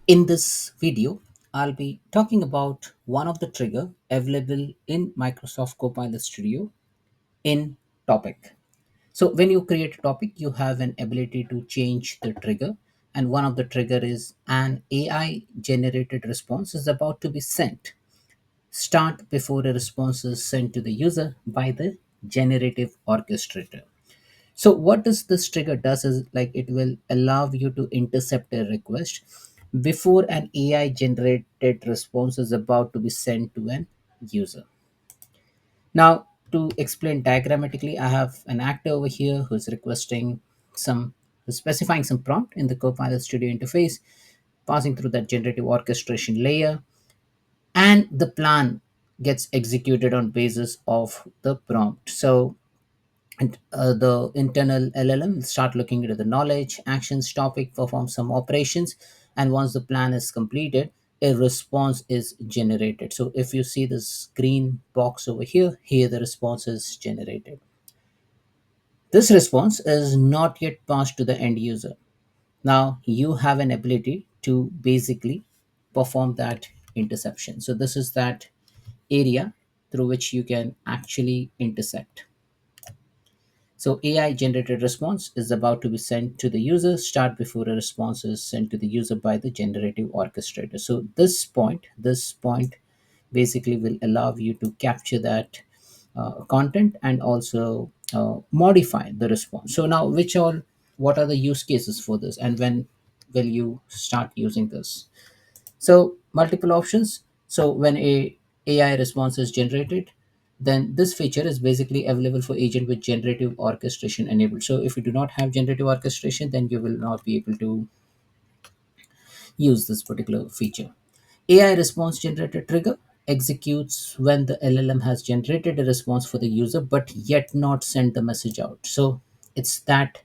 In this video, I'll be talking about one of the trigger available in Microsoft Copilot Studio in topic. So when you create a topic, you have an ability to change the trigger, and one of the trigger is an AI generated response is about to be sent. Start before a response is sent to the user by the generative orchestrator. So what does this trigger does is like it will allow you to intercept a request before an AI generated response is about to be sent to an user. Now to explain diagrammatically, I have an actor over here who's requesting some who's specifying some prompt in the Copilot Studio interface, passing through that generative orchestration layer, and the plan gets executed on basis of the prompt. So and the internal LLM will start looking into the knowledge, actions, topic, perform some operations, and once the plan is completed, a response is generated. So if you see this green box over here, here the response is generated. This response is not yet passed to the end user. Now you have an ability to basically perform that interception. So this is that area through which you can actually intercept. So AI generated response is about to be sent to the user, start before a response is sent to the user by the generative orchestrator. So this point basically will allow you to capture that content and also modify the response. So now what are the use cases for this and when will you start using this? So multiple options. So when a AI response is generated, then this feature is basically available for agent with generative orchestration enabled. So if you do not have generative orchestration, then you will not be able to use this particular feature. AI response generator trigger executes when the LLM has generated a response for the user but yet not sent the message out. So it's that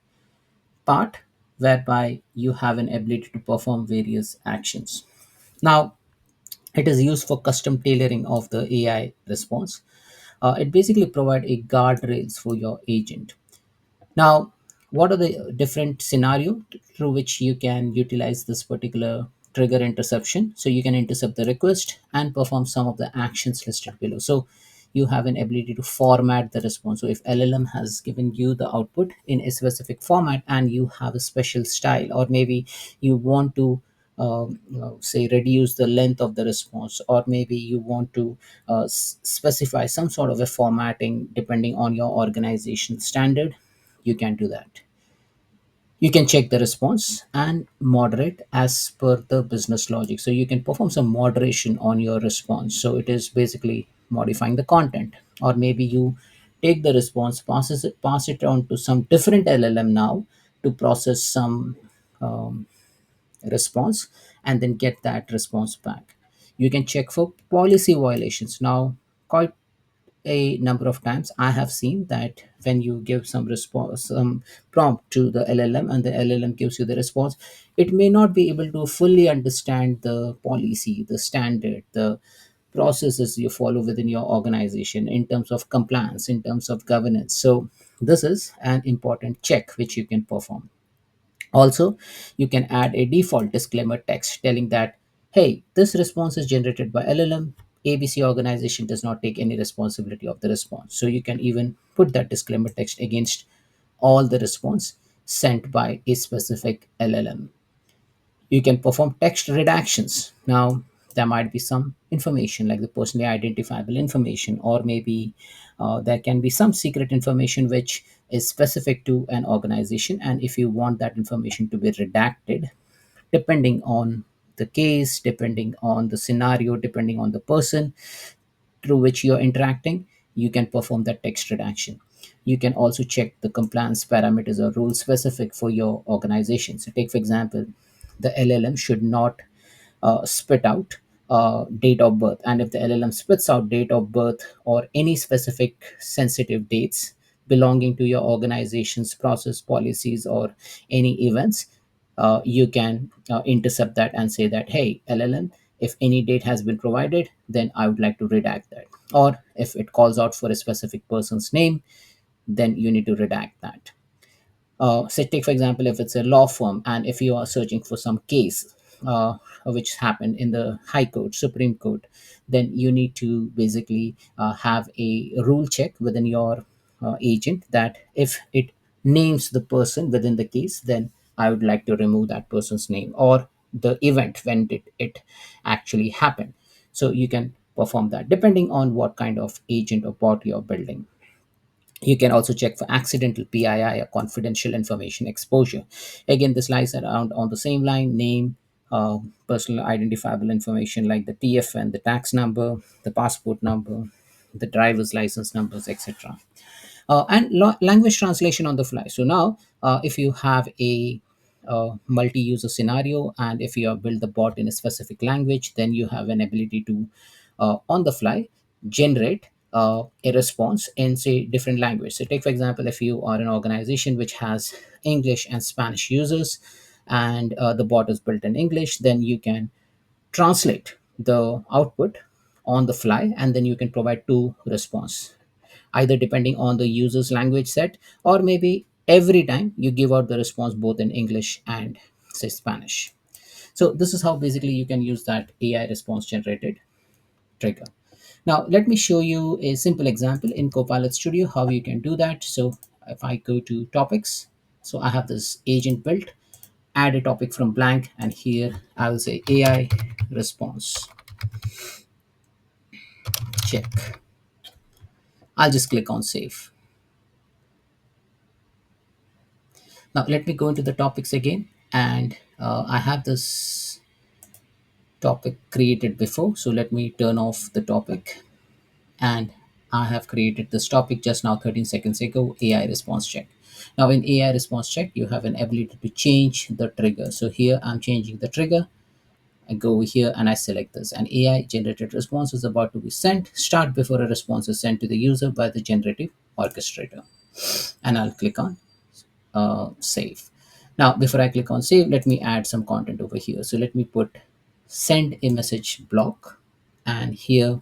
part whereby you have an ability to perform various actions. Now, it is used for custom tailoring of the AI response. It basically provides a guardrails for your agent. Now, what are the different scenario through which you can utilize this particular trigger interception? So you can intercept the request and perform some of the actions listed below. So you have an ability to format the response. So if LLM has given you the output in a specific format and you have a special style, or maybe you want to say reduce the length of the response, or maybe you want to specify some sort of a formatting depending on your organization standard, you can do that. You can check the response and moderate as per the business logic. So you can perform some moderation on your response. So it is basically modifying the content, or maybe you take the response, pass it on to some different LLM now to process some um, response and then get that response back. You can check for policy violations. Now, quite a number of times I have seen that when you give some response, some prompt to the LLM, and the LLM gives you the response, it may not be able to fully understand the policy, the standard, the processes you follow within your organization in terms of compliance, in terms of governance. So this is an important check which you can perform. Also, you can add a default disclaimer text telling that, hey, this response is generated by LLM. ABC organization does not take any responsibility of the response. So you can even put that disclaimer text against all the response sent by a specific LLM. You can perform text redactions. Now, there might be some information like the personally identifiable information, or maybe there can be some secret information which is specific to an organization. And if you want that information to be redacted, depending on the case, depending on the scenario, depending on the person through which you're interacting, you can perform that text redaction. You can also check the compliance parameters or rules specific for your organization. So, take for example, the LLM should not spit out date of birth, and if the LLM spits out date of birth or any specific sensitive dates belonging to your organization's process, policies, or any events, you can intercept that and say that, hey, LLM, if any date has been provided, then I would like to redact that. Or if it calls out for a specific person's name, then you need to redact that. Say, take for example, if it's a law firm and if you are searching for some case, which happened in the High Court, Supreme Court, then you need to basically have a rule check within your agent that if it names the person within the case, then I would like to remove that person's name or the event when did it actually happen. So you can perform that depending on what kind of agent or bot you're building. You can also check for accidental PII or confidential information exposure. Again, this lies around on the same line: name, personal identifiable information like the TFN, the tax number, the passport number, the driver's license numbers, etc. And language translation on the fly. So now, if you have a multi-user scenario and if you have built the bot in a specific language, then you have an ability to on the fly generate a response in say different language. So take for example, if you are an organization which has English and Spanish users, and the bot is built in English, then you can translate the output on the fly, and then you can provide two response, either depending on the user's language set, or maybe every time you give out the response both in English and say Spanish. So this is how basically you can use that AI response generated trigger. Now let me show you a simple example in Copilot Studio how you can do that. So if I go to topics, so I have this agent built, add a topic from blank, and here I will say AI response check. I'll just click on save. Now let me go into the topics again, and I have this topic created before. So let me turn off the topic, and I have created this topic just now 13 seconds ago, AI response check. Now in AI response check, you have an ability to change the trigger. So here I'm changing the trigger. I go over here and I select this. An AI generated response is about to be sent. Start before a response is sent to the user by the generative orchestrator. And I'll click on save. Now, before I click on save, let me add some content over here. So let me put send a message block, and here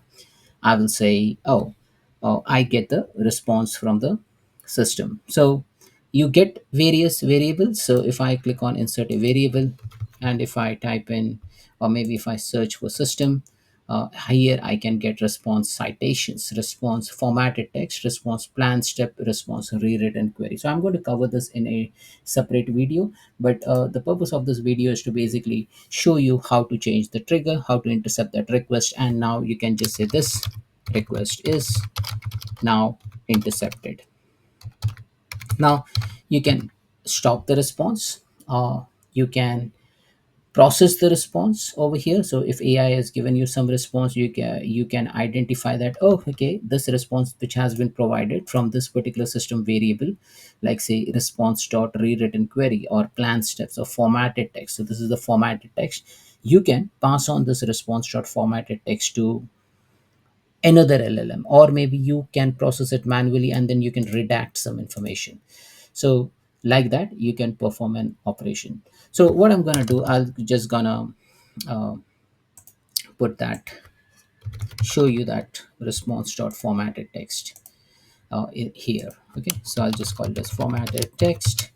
I will say, I get the response from the system. So you get various variables. So if I click on insert a variable, and if I type in, or maybe if I search for system, here I can get response citations, response formatted text, response plan step, response rewritten query. So I'm going to cover this in a separate video, but the purpose of this video is to basically show you how to change the trigger, how to intercept that request, and now you can just say this request is now intercepted. Now you can stop the response, you can process the response over here. So if AI has given you some response, you can identify that, oh okay, this response which has been provided from this particular system variable, like say response dot rewritten query or plan steps or formatted text. So this is the formatted text. You can pass on this response dot formatted text to another LLM, or maybe you can process it manually and then you can redact some information. So like that you can perform an operation. So what I'm gonna do, I'll just gonna uh, put that, show you that response dot formatted text here. Okay, so I'll just call it as formatted text.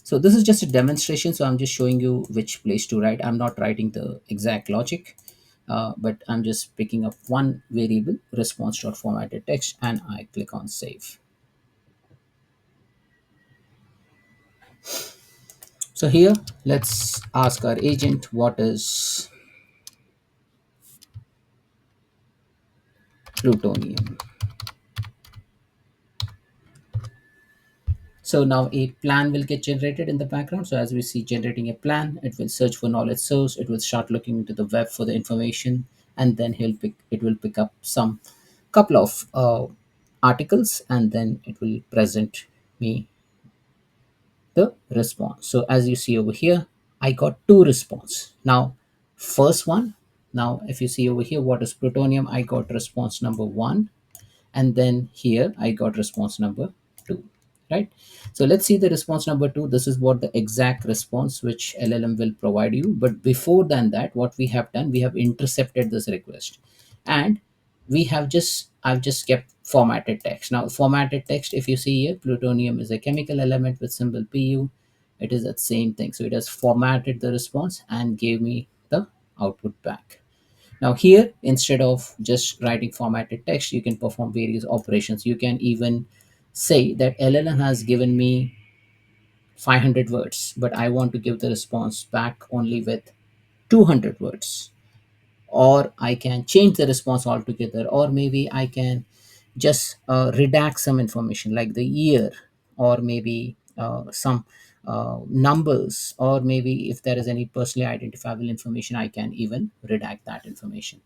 So this is just a demonstration, so I'm just showing you which place to write. I'm not writing the exact logic, but I'm just picking up one variable, response dot formatted text, and I click on save. So here, let's ask our agent what is plutonium. So now a plan will get generated in the background. So as we see generating a plan, it will search for knowledge source. It will start looking into the web for the information, and then it will pick up some couple of articles, and then it will present me the response. So as you see over here, I got two response. Now, first one, now if you see over here, what is plutonium? I got response number one, and then here I got response number two, right? So let's see the response number two. This is what the exact response which LLM will provide you. But before than that, what we have done, we have intercepted this request, and I've just kept formatted text. Now, formatted text, if you see here, plutonium is a chemical element with symbol Pu. It is that same thing. So it has formatted the response and gave me the output back. Now, here, instead of just writing formatted text, you can perform various operations. You can even say that LLM has given me 500 words, but I want to give the response back only with 200 words. Or I can change the response altogether, or maybe I can just redact some information like the year, or maybe some numbers, or maybe if there is any personally identifiable information, I can even redact that information.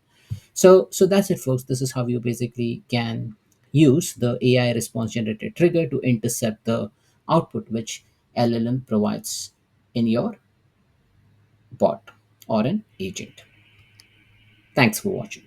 So that's it, folks. This is how you basically can use the AI response generated trigger to intercept the output which LLM provides in your bot or an agent. Thanks for watching.